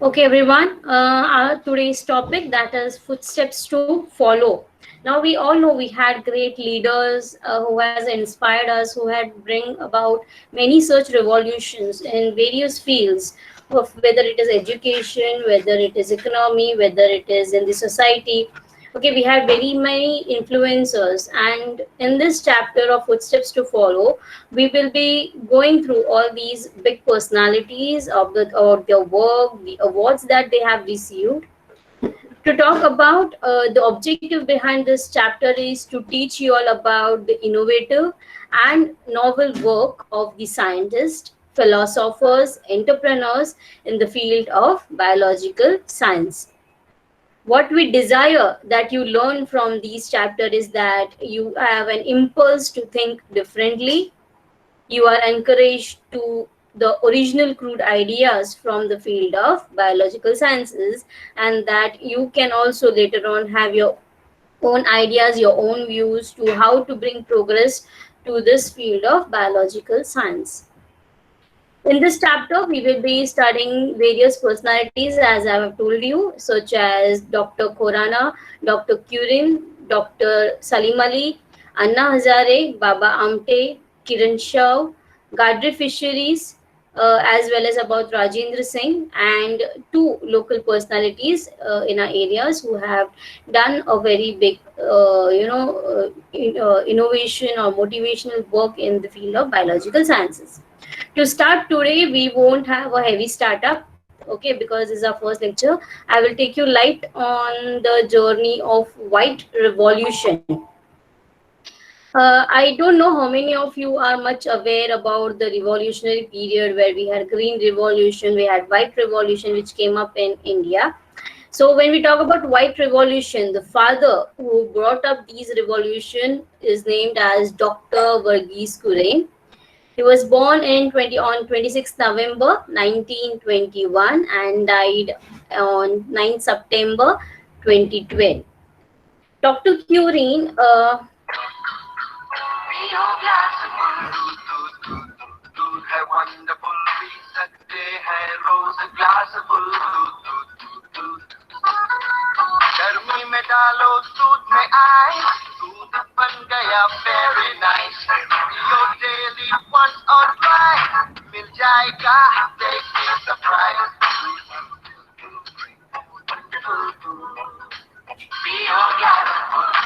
Okay, everyone. Our today's topic that is footsteps to follow. Now we all know we had great leaders who has inspired us, who had bring about many such revolutions in various fields of whether it is education, whether it is economy, whether it is in the society. Okay, we had very many influencers, and in this chapter of footsteps to follow, we will be going through all these big personalities of their work, the awards that they have received. To talk about the objective behind this chapter is to teach you all about the innovative and novel work of the scientists, philosophers, entrepreneurs in the field of biological science. What we desire that you learn from these chapters is that you have an impulse to think differently. You are encouraged to the original crude ideas from the field of biological sciences, and that you can also later on have your own ideas, your own views to how to bring progress to this field of biological science. In this chapter, we will be studying various personalities, as I have told you, such as Dr. Khorana, Dr. Curin, Dr. Salim Ali, Anna Hazare, Baba Amte, Kiran Shah, Gadri Fisheries, as well as about Rajendra Singh, and two local personalities in our areas who have done a very big, innovation or motivational work in the field of biological sciences. To start today, we won't have a heavy startup, okay, because this is our first lecture. I will take you light on the journey of white revolution. I don't know how many of you are much aware about the revolutionary period where we had green revolution, we had white revolution, which came up in India. So when we talk about white revolution, the father who brought up these revolution is named as Dr. Verghese Kurien. He was born on 26th November 1921 and died on 9th September 2012. Dr. Curien, दूध है wonderful P सकते हैं रोज glass full दूध दूध गर्मी में डालो दूध में आए दूध बन गया वेरी नाइस पियो डेली वंस और ट्वाइस मिल जाएगा टेस्टी सरप्राइज पियो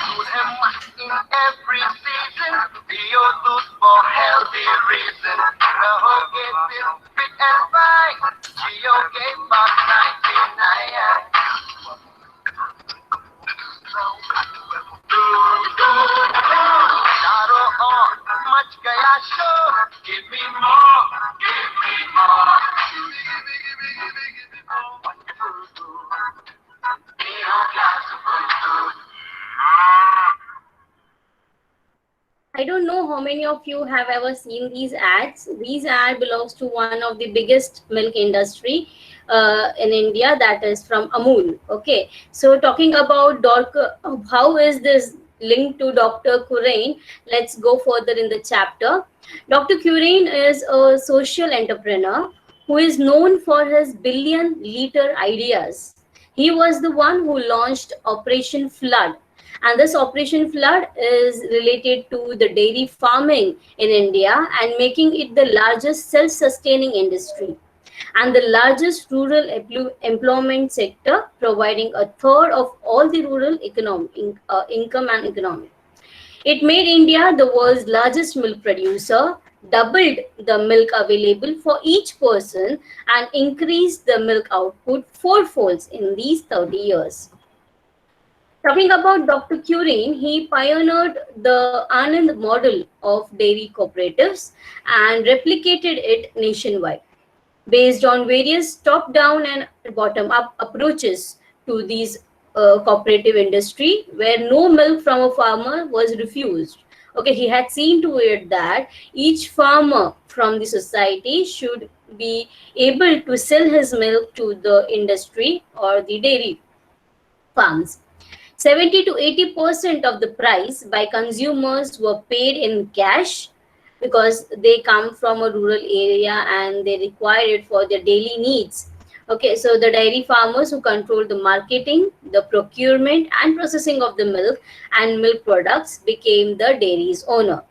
दूध है मस्त इन एवरी सीजन पियो दूध for healthy reason रहोगे फिर fit and fine जियोगे past 99 चारों ओर मच गया शोर give me more give me more give me more wonderful food पियो glass full दूध I don't know how many of you have ever seen these ads. These ad belongs to one of the biggest milk industry in India, that is from Amul. Okay, so talking about how is this linked to Dr. Kurien? Let's go further in the chapter. Dr. Kurien is a social entrepreneur who is known for his billion-liter ideas. He was the one who launched Operation Flood, and this Operation Flood is related to the dairy farming in India and making it the largest self-sustaining industry and the largest rural employment sector, providing a third of all the rural income and economy. It made India the world's largest milk producer, doubled the milk available for each person, and increased the milk output fourfolds in these 30 years. Talking about Dr. Curien, he pioneered the Anand model of dairy cooperatives and replicated it nationwide based on various top-down and bottom-up approaches to these cooperative industry where no milk from a farmer was refused. Okay, he had seen to it that each farmer from the society should be able to sell his milk to the industry or the dairy farms. 70 to 80% of the price by consumers were paid in cash because they come from a rural area and they require it for their daily needs. Okay, so the dairy farmers who controlled the marketing, the procurement, and processing of the milk and milk products became the dairy's owner.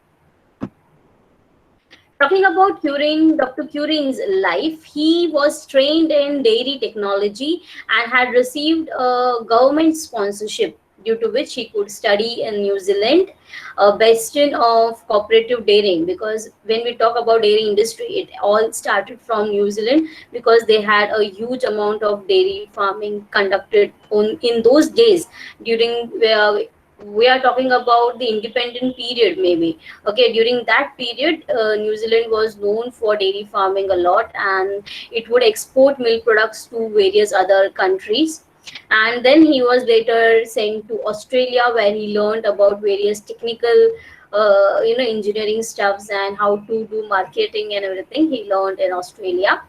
Talking about Dr. Curin's life, he was trained in dairy technology and had received a government sponsorship, due to which he could study in New Zealand, a bastion of cooperative dairying. Because when we talk about dairy industry, it all started from New Zealand, because they had a huge amount of dairy farming conducted in those days, during where we are talking about the independent period maybe. Okay, during that period, New Zealand was known for dairy farming a lot, and it would export milk products to various other countries. And then he was later sent to Australia, where he learned about various technical engineering stuffs and how to do marketing and everything he learned in Australia.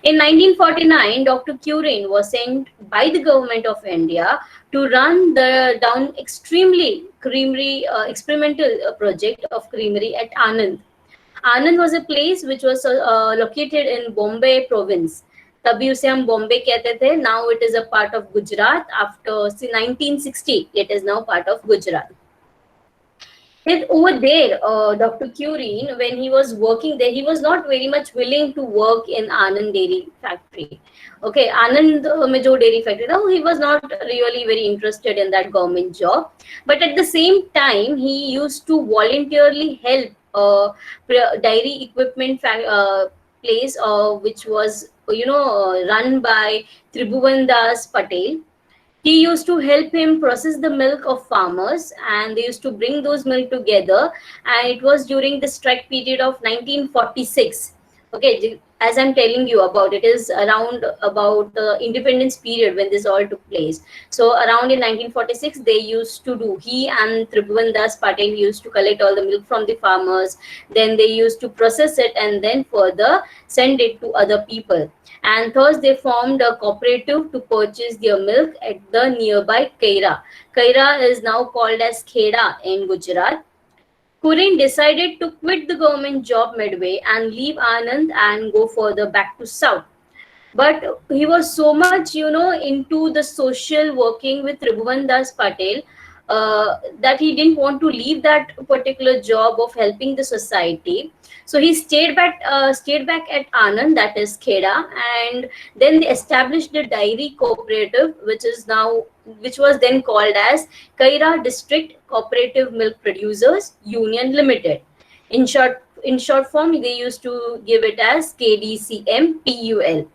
In 1949, Dr. Curin was sent by the government of India to run the down extremely creamery experimental project of creamery at Anand. Anand was a place which was located in Bombay province. तभी उसे हम बॉम्बे कहते थे. Now it is a part of Gujarat. After 1960, it is now part of Gujarat. Over there, Dr. Curin, when he was working there, he was not very much willing to work in Anand Dairy Factory. Okay, Anand में जो dairy factory था, he was not really very interested in that government job. But at the same time, he used to voluntarily help dairy equipment place, which was run by Tribhuvan Das Patel. He used to help him process the milk of farmers, and they used to bring those milk together. And it was during the strike period of 1946. Okay, as I'm telling you about, it is around about the independence period when this all took place. So around in 1946, they used to do, he and Tribhuvan Das Patel used to collect all the milk from the farmers. Then they used to process it and then further send it to other people. And thus they formed a cooperative to purchase their milk at the nearby Kaira. Kaira is now called as Kheda in Gujarat. Kurin decided to quit the government job midway and leave Anand and go further back to south. But he was so much, into the social working with Tribhuvan Das Patel, that he didn't want to leave that particular job of helping the society. So he stayed back at Anand, that is Kheda, and then they established the dairy cooperative, which was then called as Kaira District Cooperative Milk Producers Union Limited. In short form, they used to give it as KDCMPUL,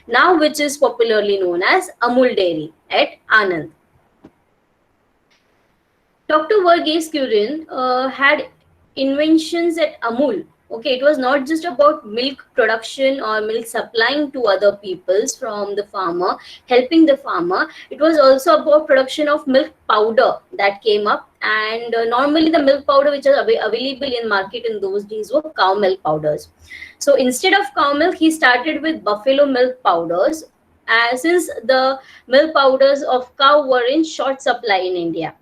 now which is popularly known as Amul Dairy at Anand. Dr. Verghese Kurin had inventions at Amul. Okay, it was not just about milk production or milk supplying to other peoples from the farmer, helping the farmer. It was also about production of milk powder that came up. And normally the milk powder which are available in market in those days were cow milk powders. So instead of cow milk, he started with buffalo milk powders, since the milk powders of cow were in short supply in India.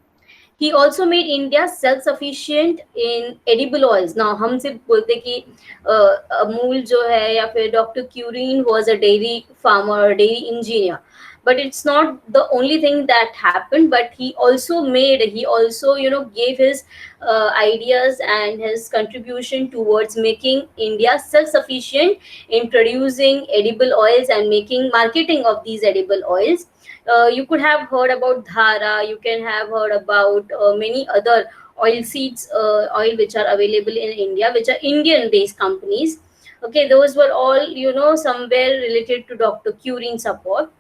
He also made India self-sufficient in edible oils. Now, हम सिर्फ बोलते कि अमूल जो है या फिर Dr. Curin was a dairy farmer, a dairy engineer. But it's not the only thing that happened. But he also gave his ideas and his contribution towards making India self-sufficient in producing edible oils and marketing of these edible oils. You could have heard about Dhara, you can have heard about many other oil seeds, oil which are available in India, which are Indian based companies. Okay, those were all, somewhere related to Dr. Curin support.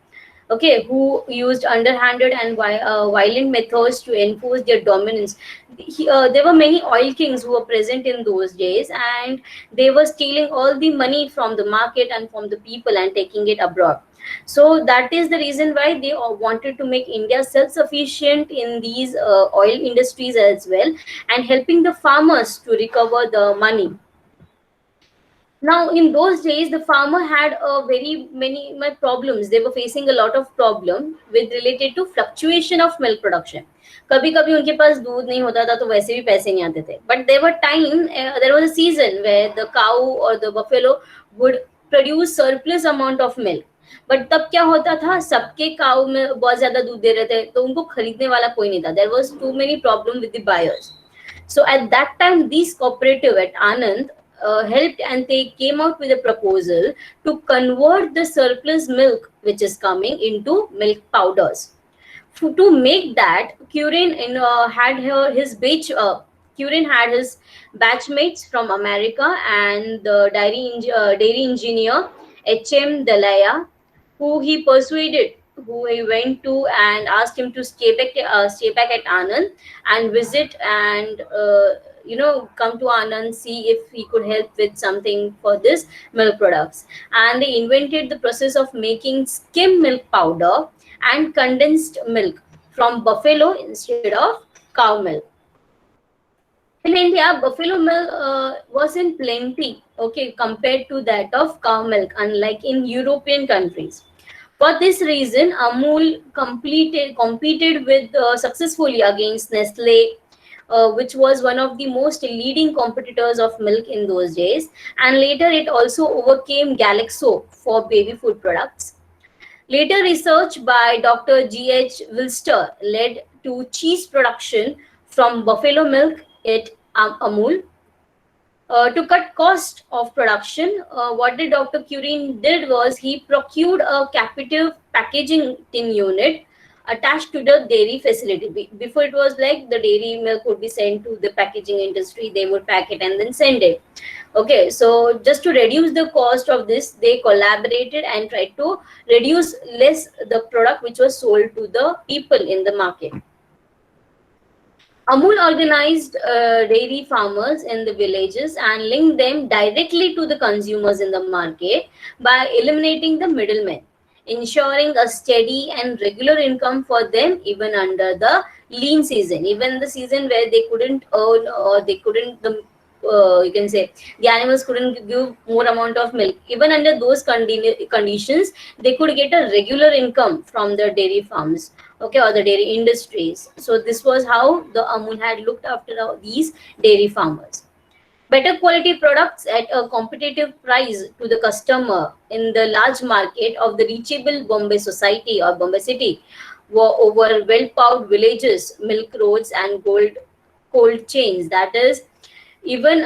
Okay, who used underhanded and violent methods to enforce their dominance. There were many oil kings who were present in those days, and they were stealing all the money from the market and from the people and taking it abroad. So that is the reason why they wanted to make India self-sufficient in these oil industries as well, and helping the farmers to recover the money. Now, in those days, the farmer had very many problems. They were facing a lot of problem with related to fluctuation of milk production. कभी कभी उनके पास दूध नहीं होता था तो वैसे भी पैसे नहीं आते थे. But there was a season where the cow or the buffalo would produce surplus amount of milk. But तब क्या होता था, सबके काऊ में बहुत ज्यादा दूध दे रहे थे, तो उनको खरीदने वाला कोई नहीं था. There was too many problem with the buyers. So at that time, these cooperative at Anand helped, and they came out with a proposal to convert the surplus milk which is coming into milk powders. To make that, Curin had Curin had his batchmates from America and the dairy engineer H.M. Dalaya, who he persuaded, who he went to and asked him to stay back at Anand and visit and come to Anand, see if he could help with something for this milk products. And they invented the process of making skim milk powder and condensed milk from buffalo instead of cow milk. In India, buffalo milk was in plenty, okay, compared to that of cow milk, unlike in European countries. For this reason, Amul competed with successfully against Nestle, which was one of the most leading competitors of milk in those days. And later, it also overcame Galaxo for baby food products. Later research by Dr. G.H. Wilster led to cheese production from buffalo milk at Amul. To cut cost of production, what did Dr. Curin did was he procured a captive packaging tin unit attached to the dairy facility. Before it was like the dairy milk would be sent to the packaging industry, they would pack it and then send it. Okay, so just to reduce the cost of this, they collaborated and tried to reduce less the product which was sold to the people in the market. Amul organized dairy farmers in the villages and linked them directly to the consumers in the market by eliminating the middlemen, ensuring a steady and regular income for them even under the lean season, even the season where they couldn't earn or they couldn't you can say the animals couldn't give more amount of milk. Even under those conditions, they could get a regular income from the dairy farms, okay, or the dairy industries. So this was how the Amul had looked after these dairy farmers. Better quality products at a competitive price to the customer in the large market of the reachable Bombay society or Bombay city were over well-paved villages, milk roads, and cold chains. That is, even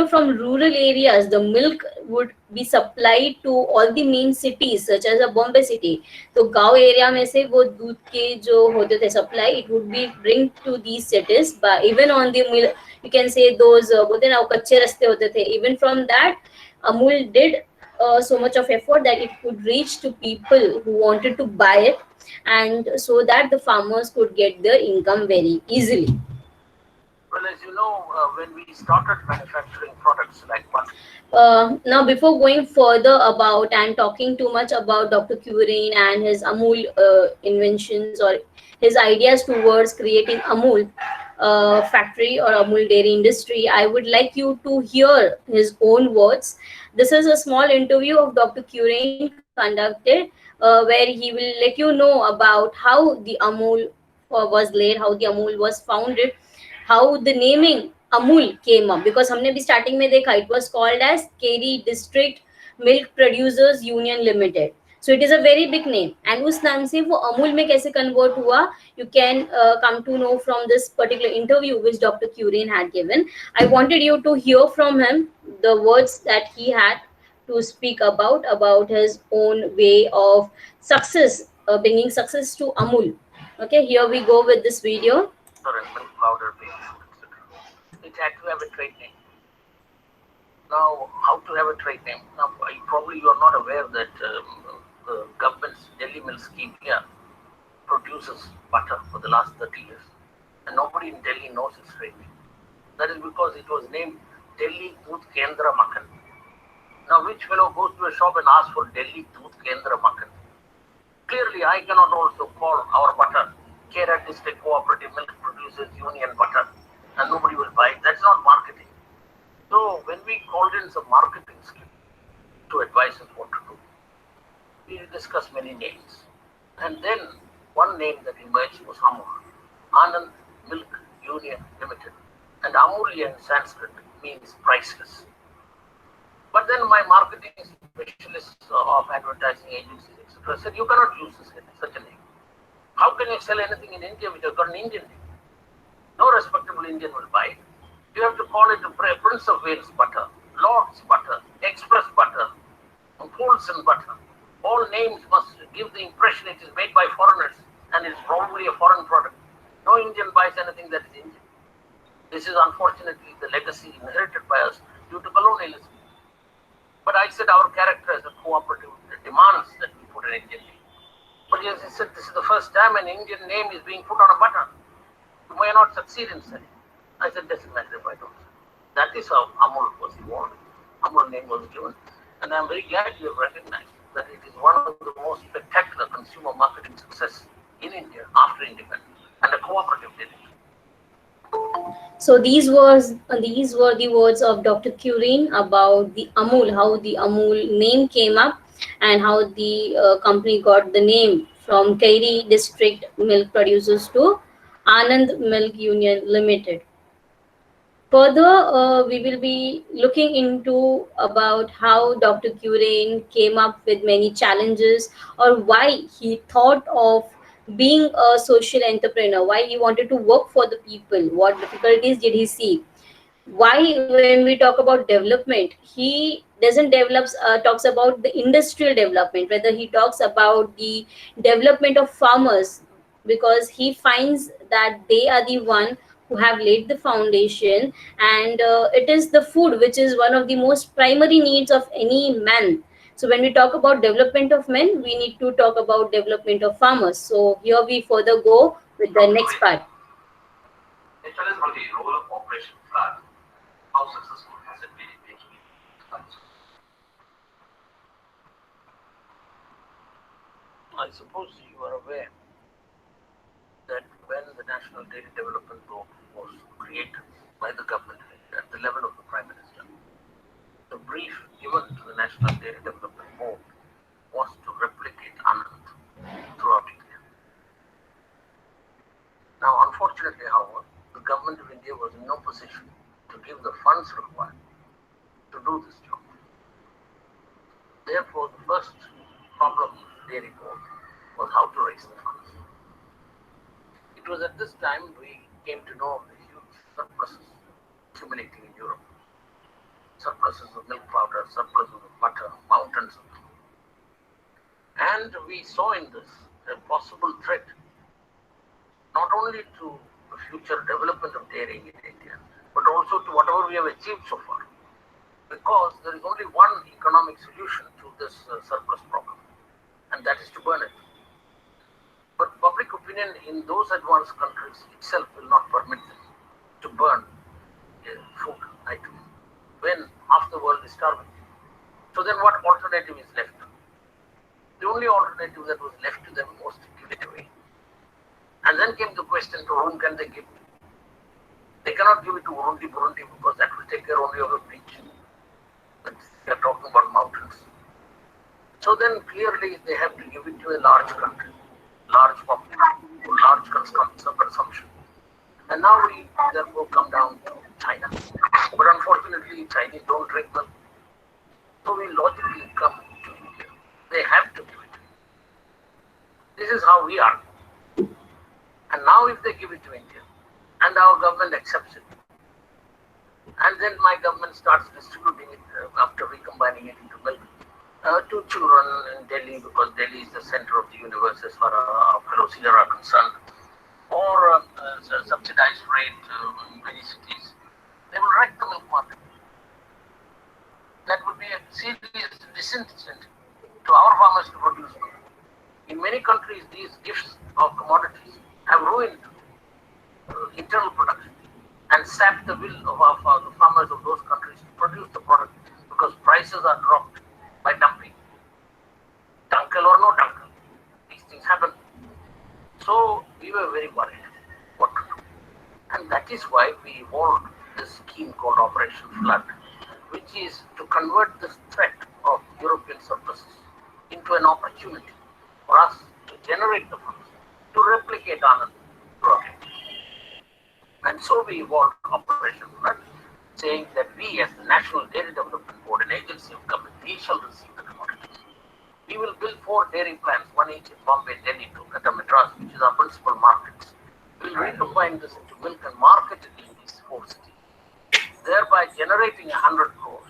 from rural areas, the milk would be supplied to all the main cities such as a Bombay city. तो गांव area में से वो दूध के जो होते थे supply, it would be bring to these cities. But even on the mill, you can say those बोलते ना वो कच्चे रास्ते होते थे, even from that Amul did so much of effort that it could reach to people who wanted to buy it, and so that the farmers could get their income very easily. Well, as you know, when we started manufacturing products like butter. Now, before going further about and talking too much about Dr. Curin and his Amul inventions or his ideas towards creating Amul factory or Amul dairy industry, I would like you to hear his own words. This is a small interview of Dr. Curin conducted where he will let you know about how the Amul was laid, how the Amul was founded, how the naming Amul came up, because हमने भी starting में देखा it was called as Keri District Milk Producers Union Limited. So it is a very big name, and उस नाम से वो Amul में कैसे convert हुआ, you can come to know from this particular interview which Dr. Curin had given. I wanted you to hear from him the words that he had to speak about his own way of success, bringing success to Amul. Okay, here we go with this video. And milk powder baby food, etc. It had to have a trade name. Now, how to have a trade name? Now, probably you are not aware that the government's Delhi Milk Scheme here produces butter for the last 30 years, and nobody in Delhi knows its trade name. That is because it was named Delhi Doodh Kendra Makhan. Now, which fellow goes to a shop and asks for Delhi Doodh Kendra Makhan? Clearly, I cannot also call our butter Kera District Cooperative Milk Producers Union butter, and nobody will buy it. That's not marketing. So when we called in some marketing skill to advise us what to do, we discussed many names. And then one name that emerged was Amul, Anand Milk Union Limited. And Amulya in Sanskrit means priceless. But But then my marketing specialists of advertising agencies, etc., said you cannot use such a name. How can you sell anything in India which has got an Indian name? No respectable Indian will buy it. You have to call it Prince of Wales butter, Lord's butter, Express butter, Polson butter. All names must give the impression it is made by foreigners and it's probably a foreign product. No Indian buys anything that is Indian. This is unfortunately the legacy inherited by us due to colonialism. But I said our character as a cooperative demands that we put an Indian name. But yes, he said this is the first time an Indian name is being put on a butter. You may not succeed in selling. I said, doesn't matter if I don't. That is how Amul was evolved. Amul name was given. And I'm very glad you have recognized that it is one of the most spectacular consumer marketing success in India after independence, and a cooperative did it. So these were the words of Dr. Curien about the Amul, how the Amul name came up, and how the company got the name from Kairi District Milk Producers to Anand Milk Union Limited. Further, we will be looking into about how Dr. Curien came up with many challenges, or why he thought of being a social entrepreneur, why he wanted to work for the people, what difficulties did he see, why when we talk about development he doesn't talks about the industrial development, whether he talks about the development of farmers, because he finds that they are the one who have laid the foundation, and it is the food which is one of the most primary needs of any man. So when we talk about development of men, we need to talk about development of farmers. So here we further go with the next part. Tell us about the role of Operation Flood. How successful has it been in making it? I suppose you are aware that when the National Dairy Development Board was created by the government at the level of the Prime Minister, the brief given to the National Dairy Development Board was to replicate Anand throughout India. Now, unfortunately, however, the government of India was in no position to give the funds required to do this job. Therefore, the first problem of the Dairy Board was how to raise the funds. It was at this time we came to know of the huge surpluses accumulating in Europe. Surpluses of milk powder, surpluses of butter, mountains of them. And we saw in this a possible threat, not only to the future development of dairying in India, but also to whatever we have achieved so far. Because there is only one economic solution to this surplus problem, and that is to burn it. But public opinion in those advanced countries itself will not permit them to burn food items when half the world is starving. So then what alternative is left? The only alternative that was left to them was to give it away. And then came the question, to whom can they give it? They cannot give it to Burundi because that will take care only of a beach. But they are talking about mountains. So then clearly they have to give it to a large country, large population, large consumption. And now we therefore come down to China. But unfortunately, Chinese don't drink milk. So we logically come to India. They have to give it. This is how we are. And now if they give it to India, and our government accepts it, and then my government starts distributing it after recombining it into milk to children in Delhi, because Delhi is the center of the universe as far as our fellows here are concerned, or subsidized rate in many cities, they will wreck the milk market. That would be a serious disincentive to our farmers to produce milk. In many countries, these gifts of commodities have ruined internal production and sapped the will of the farmers of those countries to produce the product, because prices are dropped by dumping. Dunkel or no dunkel, these things happen. So we were very worried what to do. And that is why we evolved this scheme called Operation Flood, which is to convert this threat of European surpluses into an opportunity for us to generate the funds, to replicate Anand throughout India. And so we evolved Operation Flood. saying that we as the National Dairy Development Board, an agency of government, we shall receive the commodities. We will build 4 dairy plants, one each in Bombay, Delhi, Kolkata, Madras, which is our principal markets. We will recombine this into milk and market it in these 4 cities, thereby generating 100 crores,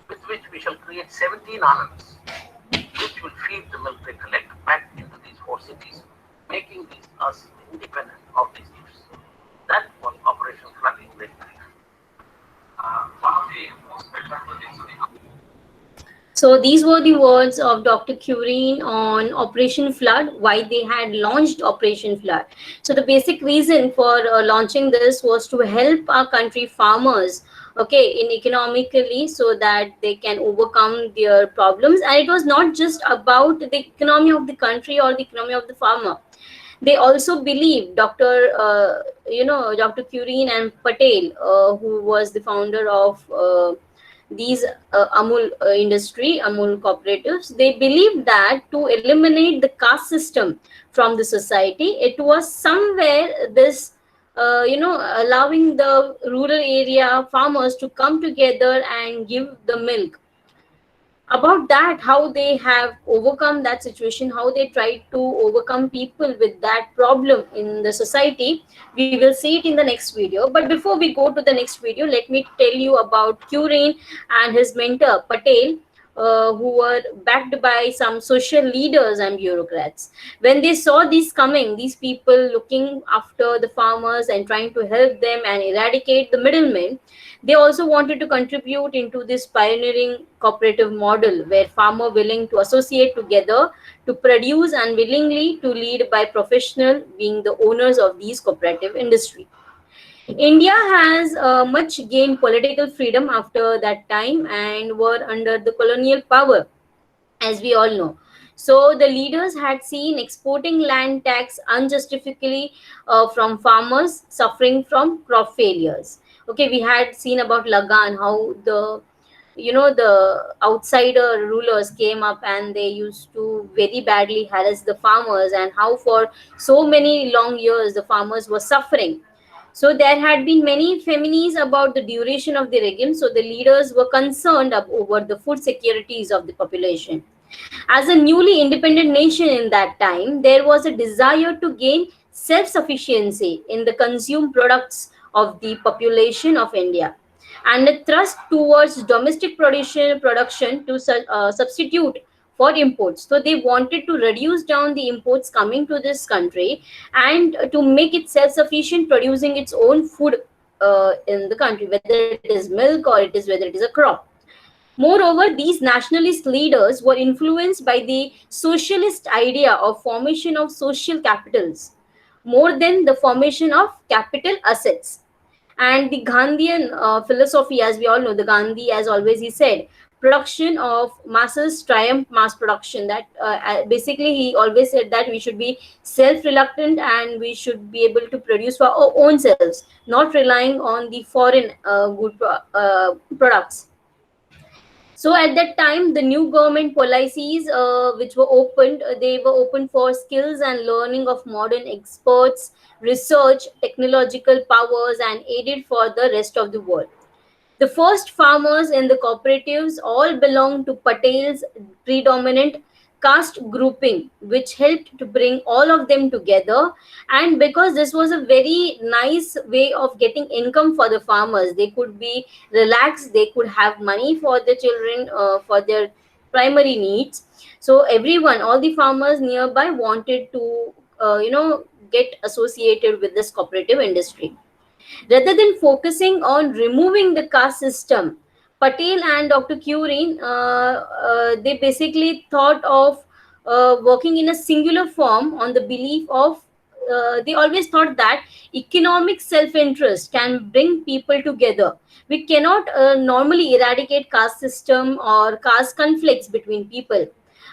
with which we shall create 17 anands, which will feed the milk they collect back into these 4 cities, making us independent of these gifts. That was Operation Flooding Great Brief. One of the most spectacular things. So these were the words of Dr. Curien on Operation Flood, why they had launched Operation Flood. So the basic reason for launching this was to help our country farmers, okay, in economically, so that they can overcome their problems. And it was not just about the economy of the country or the economy of the farmer. They also believe Dr. Curien and Patel, who was the founder of these Amul industry, Amul cooperatives, they believed that to eliminate the caste system from the society, it was somewhere this, allowing the rural area farmers to come together and give the milk. About that, how they have overcome that situation, how they tried to overcome people with that problem in the society, we will see it in the next video. But before we go to the next video, let me tell you about Curien and his mentor Patel, who were backed by some social leaders and bureaucrats. When they saw these coming, these people looking after the farmers and trying to help them and eradicate the middlemen, they also wanted to contribute into this pioneering cooperative model where farmer willing to associate together to produce and willingly to lead by professional being the owners of these cooperative industry. India has much gained political freedom after that time and were under the colonial power, as we all know. So the leaders had seen exporting land tax unjustifiably from farmers suffering from crop failures. Okay, we had seen about Lagan, how the outsider rulers came up and they used to very badly harass the farmers, and how for so many long years the farmers were suffering. So there had been many feminies about the duration of the regime, so the leaders were concerned over the food securities of the population. As a newly independent nation in that time, there was a desire to gain self-sufficiency in the consumed products of the population of India, and a thrust towards domestic production to substitute for imports. So they wanted to reduce down the imports coming to this country and to make it self-sufficient, producing its own food in the country, whether it is milk or whether it is a crop. Moreover, these nationalist leaders were influenced by the socialist idea of formation of social capitals more than the formation of capital assets. And the Gandhian philosophy, as we all know, the Gandhi, as always, he said, production of masses triumph mass production. That basically, he always said that we should be self-reluctant and we should be able to produce for our own selves, not relying on the foreign products. So at that time, the new government policies, which were opened, they were open for skills and learning of modern experts, research, technological powers, and aided for the rest of the world. The first farmers in the cooperatives all belonged to Patel's predominant caste grouping, which helped to bring all of them together. And because this was a very nice way of getting income for the farmers, they could be relaxed, they could have money for the children, for their primary needs. So everyone, all the farmers nearby wanted to, get associated with this cooperative industry. Rather than focusing on removing the caste system, Patel and Dr. Curien, they basically thought of working in a singular form on the belief of, they always thought that economic self-interest can bring people together. We cannot normally eradicate caste system or caste conflicts between people.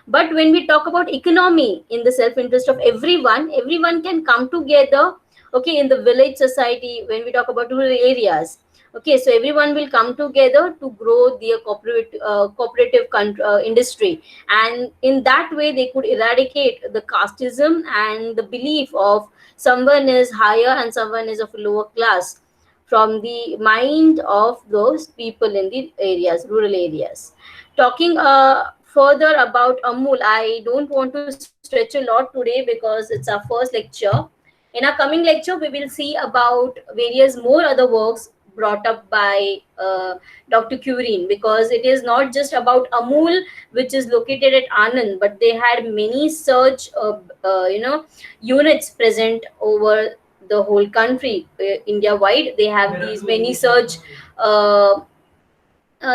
But when we talk about economy in the self-interest of everyone, everyone can come together, okay, in the village society, when we talk about rural areas. Okay, so everyone will come together to grow their cooperative industry, and in that way they could eradicate the casteism and the belief of someone is higher and someone is of a lower class. from the mind of those people in the areas, rural areas. Talking further about Amul, I don't want to stretch a lot today because it's our first lecture. In our coming lecture, we will see about various more other works brought up by Dr. Curien, because it is not just about Amul, which is located at Anand, but they had many such units present over the whole country, India wide. They have these many such.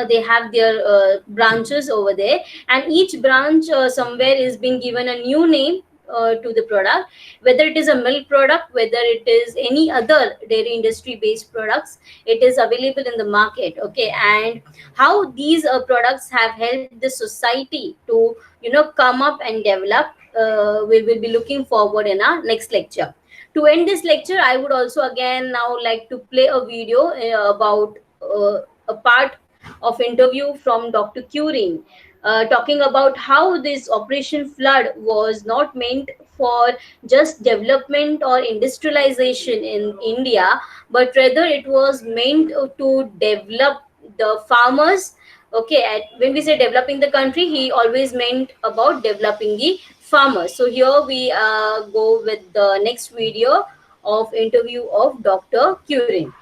They have their branches over there, and each branch somewhere is being given a new name to the product, whether it is a milk product, whether it is any other dairy industry based products. It is available in the market. Okay, and how these products have helped the society to come up and develop, we will be looking forward in our next lecture. To end this lecture, I would also again now like to play a video about a part of interview from Dr. Curien, talking about how this Operation Flood was not meant for just development or industrialization in India, but rather it was meant to develop the farmers. Okay, when we say developing the country, he always meant about developing the farmers. So here we go with the next video of interview of Dr. Curien.